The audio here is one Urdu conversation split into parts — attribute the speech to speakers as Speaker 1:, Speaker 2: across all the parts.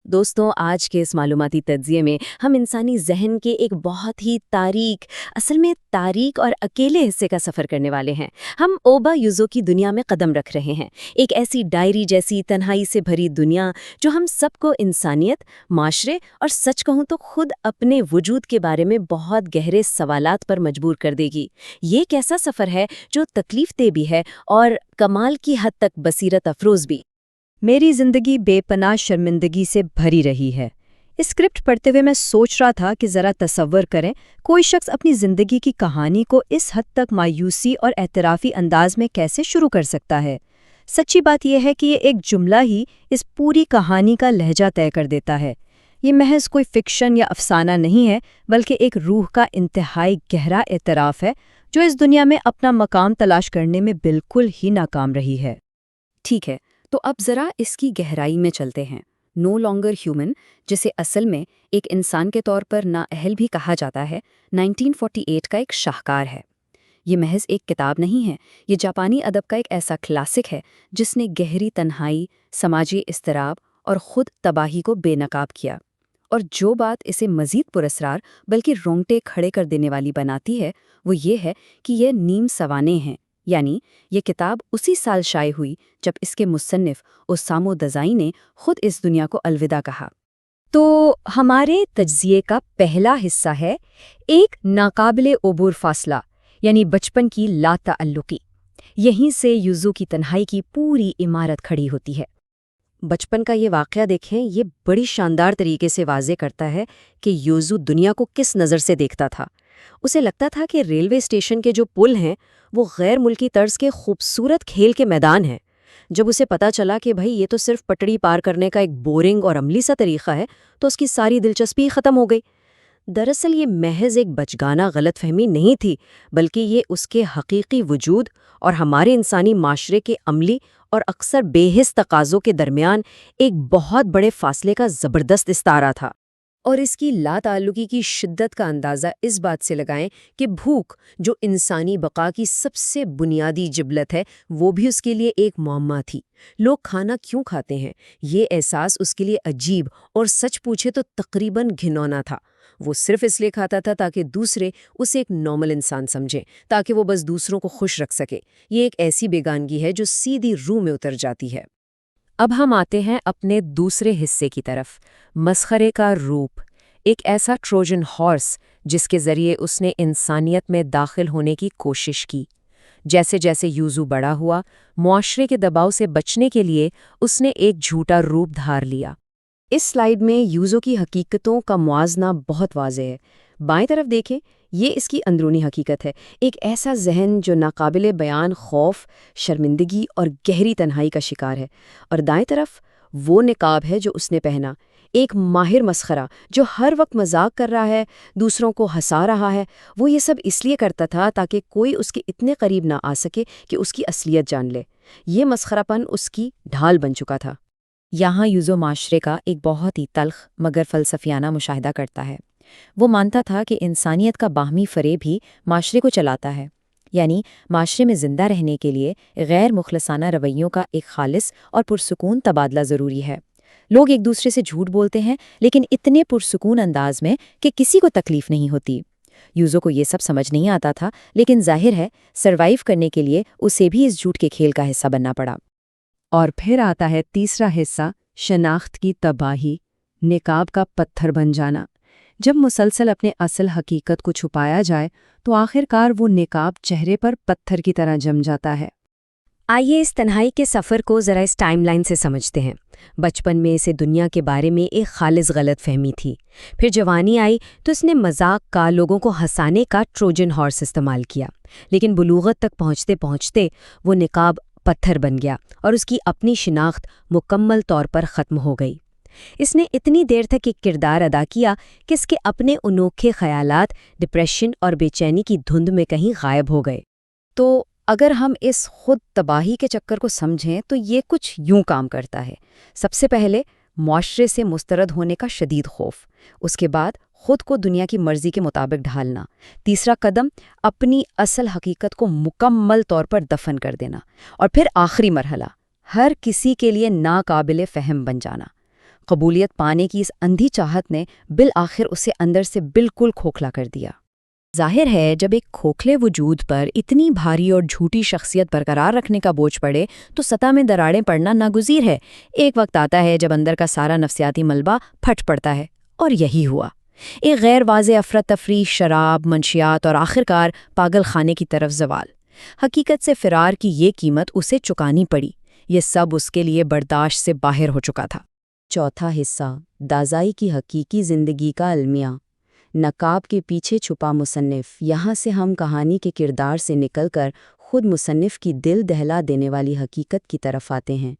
Speaker 1: دوستوں، آج کے اس معلوماتی تجزیے میں ہم انسانی ذہن کے ایک بہت ہی اصل میں تاریک اور اکیلے حصے کا سفر کرنے والے ہیں۔ ہم اوبا یوزو کی دنیا میں قدم رکھ رہے ہیں، ایک ایسی ڈائری جیسی تنہائی سے بھری دنیا جو ہم سب کو انسانیت، معاشرے اور سچ کہوں تو خود اپنے وجود کے بارے میں بہت گہرے سوالات پر مجبور کر دے گی۔ یہ ایک ایسا سفر ہے جو تکلیف دہ بھی ہے اور کمال کی حد تک بصیرت افروز بھی۔
Speaker 2: میری زندگی بے پناہ شرمندگی سے بھری رہی ہے۔ اسکرپٹ پڑھتے ہوئے میں سوچ رہا تھا کہ ذرا تصور کریں کوئی شخص اپنی زندگی کی کہانی کو اس حد تک مایوسی اور اعترافی انداز میں کیسے شروع کر سکتا ہے۔ سچی بات یہ ہے کہ یہ ایک جملہ ہی اس پوری کہانی کا لہجہ طے کر دیتا ہے۔ یہ محض کوئی فکشن یا افسانہ نہیں ہے، بلکہ ایک روح کا انتہائی گہرا اعتراف ہے جو اس دنیا میں اپنا مقام تلاش کرنے میں بالکل ہی ناکام رہی ہے۔
Speaker 3: ٹھیک ہے، تو اب ذرا اس کی گہرائی میں چلتے ہیں۔ نو لانگر ہیومن، جسے اصل میں ایک انسان کے طور پر نااہل بھی کہا جاتا ہے، 1948 کا ایک شاہکار ہے۔ یہ محض ایک کتاب نہیں ہے، یہ جاپانی ادب کا ایک ایسا کلاسک ہے جس نے گہری تنہائی، سماجی اضطراب اور خود تباہی کو بے نقاب کیا۔ اور جو بات اسے مزید پراسرار بلکہ رونگٹے کھڑے کر دینے والی بناتی ہے وہ یہ ہے کہ یہ نیم سوانح ہیں، یعنی یہ کتاب اسی سال شائع ہوئی جب اس کے مصنف اوسامو دازائی نے خود اس دنیا کو الوداع کہا۔
Speaker 2: تو ہمارے تجزیے کا پہلا حصہ ہے ایک ناقابل عبور فاصلہ، یعنی بچپن کی لا تعلقی۔ یہیں سے یوزو کی تنہائی کی پوری عمارت کھڑی ہوتی ہے۔
Speaker 1: بچپن کا یہ واقعہ دیکھیں، یہ بڑی شاندار طریقے سے واضح کرتا ہے کہ یوزو دنیا کو کس نظر سے دیکھتا تھا۔ اسے لگتا تھا کہ ریلوے اسٹیشن کے جو پل ہیں وہ غیر ملکی طرز کے خوبصورت کھیل کے میدان ہیں۔ جب اسے پتا چلا کہ بھائی یہ تو صرف پٹڑی پار کرنے کا ایک بورنگ اور عملی سا طریقہ ہے تو اس کی ساری دلچسپی ختم ہو گئی۔ دراصل یہ محض ایک بچگانہ غلط فہمی نہیں تھی، بلکہ یہ اس کے حقیقی وجود اور ہمارے انسانی معاشرے کے عملی اور اکثر بے حس تقاضوں کے درمیان ایک بہت بڑے فاصلے کا زبردست استعارہ تھا۔
Speaker 3: اور اس کی لا تعلقی کی شدت کا اندازہ اس بات سے لگائیں کہ بھوک، جو انسانی بقا کی سب سے بنیادی جبلت ہے، وہ بھی اس کے لیے ایک معمہ تھی۔ لوگ کھانا کیوں کھاتے ہیں، یہ احساس اس کے لیے عجیب اور سچ پوچھے تو تقریباً گھنونا تھا۔ وہ صرف اس لیے کھاتا تھا تاکہ دوسرے اسے ایک نارمل انسان سمجھیں، تاکہ وہ بس دوسروں کو خوش رکھ سکے۔ یہ ایک ایسی بیگانگی ہے جو سیدھی روح میں اتر جاتی ہے۔
Speaker 2: اب ہم آتے ہیں اپنے دوسرے حصے کی طرف، مسخرے کا روپ، ایک ایسا ٹروجن ہارس جس کے ذریعے اس نے انسانیت میں داخل ہونے کی کوشش کی۔ جیسے جیسے یوزو بڑا ہوا، معاشرے کے دباؤ سے بچنے کے لیے اس نے ایک جھوٹا روپ دھار لیا۔
Speaker 1: اس سلائیڈ میں یوزو کی حقیقتوں کا موازنہ بہت واضح ہے۔ بائیں طرف دیکھیں، یہ اس کی اندرونی حقیقت ہے، ایک ایسا ذہن جو ناقابل بیان خوف، شرمندگی اور گہری تنہائی کا شکار ہے، اور دائیں طرف وہ نقاب ہے جو اس نے پہنا، ایک ماہر مسخرہ جو ہر وقت مذاق کر رہا ہے، دوسروں کو ہنسا رہا ہے۔ وہ یہ سب اس لیے کرتا تھا تاکہ کوئی اس کے اتنے قریب نہ آ سکے کہ اس کی اصلیت جان لے۔ یہ مسخرہ پن اس کی ڈھال بن چکا تھا۔
Speaker 2: یہاں یوزو معاشرے کا ایک بہت ہی تلخ مگر فلسفیانہ مشاہدہ کرتا ہے۔ وہ مانتا تھا کہ انسانیت کا باہمی فریب ہی معاشرے کو چلاتا ہے، یعنی معاشرے میں زندہ رہنے کے لیے غیر مخلصانہ رویوں کا ایک خالص اور پرسکون تبادلہ ضروری ہے۔ لوگ ایک دوسرے سے جھوٹ بولتے ہیں، لیکن اتنے پرسکون انداز میں کہ کسی کو تکلیف نہیں ہوتی۔ یوزو کو یہ سب سمجھ نہیں آتا تھا، لیکن ظاہر ہے سروائیو کرنے کے لیے اسے بھی اس جھوٹ کے کھیل کا حصہ بننا پڑا۔
Speaker 4: اور پھر آتا ہے تیسرا حصہ، شناخت کی تباہی، نقاب کا پتھر بن جانا۔ جب مسلسل اپنے اصل حقیقت کو چھپایا جائے تو آخر کار وہ نقاب چہرے پر پتھر کی طرح جم جاتا ہے۔
Speaker 1: آئیے اس تنہائی کے سفر کو ذرا اس ٹائم لائن سے سمجھتے ہیں۔ بچپن میں اسے دنیا کے بارے میں ایک خالص غلط فہمی تھی، پھر جوانی آئی تو اس نے مذاق کا، لوگوں کو ہنسانے کا ٹروجن ہارس استعمال کیا، لیکن بلوغت تک پہنچتے پہنچتے وہ نقاب پتھر بن گیا اور اس کی اپنی شناخت مکمل طور پر ختم ہو گئی۔ اس نے اتنی دیر تک ایک کردار ادا کیا کہ اس کے اپنے انوکھے خیالات ڈپریشن اور بے چینی کی دھند میں کہیں غائب ہو گئے۔
Speaker 3: تو اگر ہم اس خود تباہی کے چکر کو سمجھیں تو یہ کچھ یوں کام کرتا ہے۔ سب سے پہلے معاشرے سے مسترد ہونے کا شدید خوف، اس کے بعد خود کو دنیا کی مرضی کے مطابق ڈھالنا، تیسرا قدم اپنی اصل حقیقت کو مکمل طور پر دفن کر دینا، اور پھر آخری مرحلہ ہر کسی کے لیے ناقابل فہم بن جانا۔ قبولیت پانے کی اس اندھی چاہت نے بالآخر اسے اندر سے بالکل کھوکھلا کر دیا۔ ظاہر ہے جب ایک کھوکھلے وجود پر اتنی بھاری اور جھوٹی شخصیت برقرار رکھنے کا بوجھ پڑے تو سطح میں دراڑیں پڑنا ناگزیر ہے۔ ایک وقت آتا ہے جب اندر کا سارا نفسیاتی ملبہ پھٹ پڑتا ہے، اور یہی ہوا۔ ایک غیر واضح افراتفری، شراب، منشیات اور آخرکار پاگل خانے کی طرف زوال۔ حقیقت سے فرار کی یہ قیمت اسے چکانی پڑی۔ یہ سب اس کے لیے برداشت سے باہر ہو چکا تھا۔
Speaker 1: چوتھا حصہ، دازائی کی حقیقی زندگی کا المیہ۔ نقاب کے پیچھے چھپا مصنف۔ یہاں سے ہم کہانی کے کردار سے نکل کر خود مصنف کی دل دہلا دینے والی حقیقت کی طرف آتے ہیں۔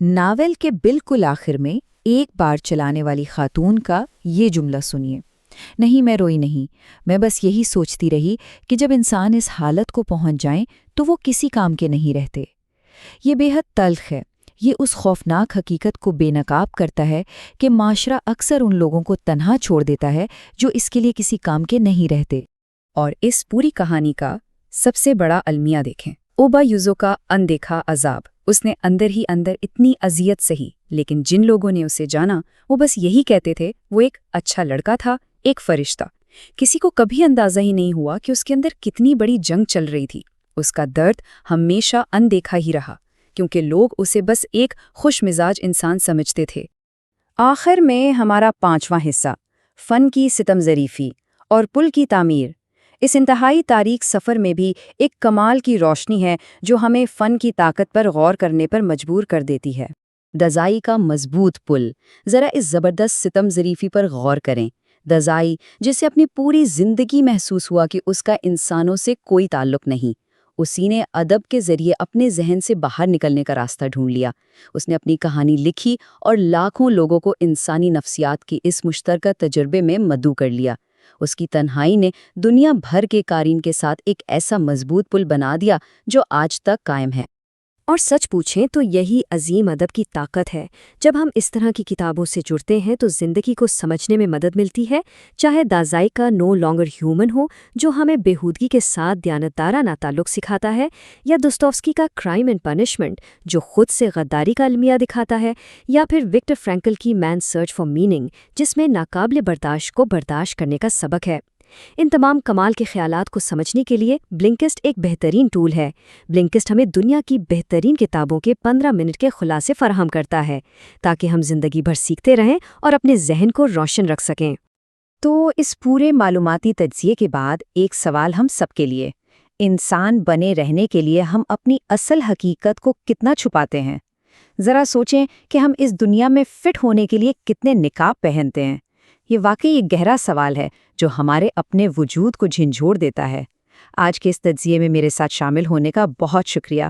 Speaker 2: ناول کے بالکل آخر میں ایک بار چلانے والی خاتون کا یہ جملہ سنیے، نہیں میں روئی نہیں، میں بس یہی سوچتی رہی کہ جب انسان اس حالت کو پہنچ جائیں تو وہ کسی کام کے نہیں رہتے۔ یہ بے حد تلخ ہے۔ یہ اس خوفناک حقیقت کو بے نقاب کرتا ہے کہ معاشرہ اکثر ان لوگوں کو تنہا چھوڑ دیتا ہے جو اس کے لیے کسی کام کے نہیں رہتے۔
Speaker 3: اور اس پوری کہانی کا سب سے بڑا المیہ دیکھیں، اوبا یوزو کا اندیکھا عذاب۔ اس نے اندر ہی اندر اتنی اذیت سہی، لیکن جن لوگوں نے اسے جانا وہ بس یہی کہتے تھے وہ ایک اچھا لڑکا تھا، ایک فرشتہ۔ کسی کو کبھی اندازہ ہی نہیں ہوا کہ اس کے اندر کتنی بڑی جنگ چل رہی تھی۔ اس کا درد ہمیشہ اندیکھا ہی رہا، کیونکہ لوگ اسے بس ایک خوش مزاج انسان سمجھتے تھے۔ آخر میں ہمارا 5واں حصہ، فن کی ستم ظریفی اور پل کی تعمیر۔ اس انتہائی تاریک سفر میں بھی ایک کمال کی روشنی ہے جو ہمیں فن کی طاقت پر غور کرنے پر مجبور کر دیتی ہے۔ دازائی کا مضبوط پل۔ ذرا اس زبردست ستم ظریفی پر غور کریں۔ دازائی، جسے اپنی پوری زندگی محسوس ہوا کہ اس کا انسانوں سے کوئی تعلق نہیں، اسی نے ادب کے ذریعے اپنے ذہن سے باہر نکلنے کا راستہ ڈھونڈ لیا۔ اس نے اپنی کہانی لکھی اور لاکھوں لوگوں کو انسانی نفسیات کی اس مشترکہ تجربے میں مدعو کر لیا۔ اس کی تنہائی نے دنیا بھر کے قارئین کے ساتھ ایک ایسا مضبوط پل بنا دیا جو آج تک قائم ہے۔
Speaker 1: اور سچ پوچھیں تو یہی عظیم ادب کی طاقت ہے۔ جب ہم اس طرح کی کتابوں سے جڑتے ہیں تو زندگی کو سمجھنے میں مدد ملتی ہے، چاہے دازائی کا نو لانگر ہیومن ہو جو ہمیں بےہودگی کے ساتھ دیانتدارانہ تعلق سکھاتا ہے، یا دوستوفسکی کا کرائم اینڈ پنشمنٹ جو خود سے غداری کا المیہ دکھاتا ہے، یا پھر وکٹر فرینکل کی مین سرچ فار میننگ جس میں ناقابل برداشت کو برداشت کرنے کا سبق ہے۔ ان تمام کمال کے خیالات کو سمجھنے کے لیے بلنکسٹ ایک بہترین ٹول ہے۔ بلنکسٹ ہمیں دنیا کی بہترین کتابوں کے 15 منٹ کے خلاصے فراہم کرتا ہے تاکہ ہم زندگی بھر سیکھتے رہیں اور اپنے ذہن کو روشن رکھ سکیں۔
Speaker 2: تو اس پورے معلوماتی تجزیے کے بعد ایک سوال ہم سب کے لیے، انسان بنے رہنے کے لیے ہم اپنی اصل حقیقت کو کتنا چھپاتے ہیں؟ ذرا سوچیں کہ ہم اس دنیا میں فٹ ہونے کے لیے کتنے نقاب پہنتے ہیں۔ یہ واقعی ایک گہرا سوال ہے جو ہمارے اپنے وجود کو جھنجھوڑ دیتا ہے۔ آج کے اس تجزیے میں میرے ساتھ شامل ہونے کا بہت شکریہ۔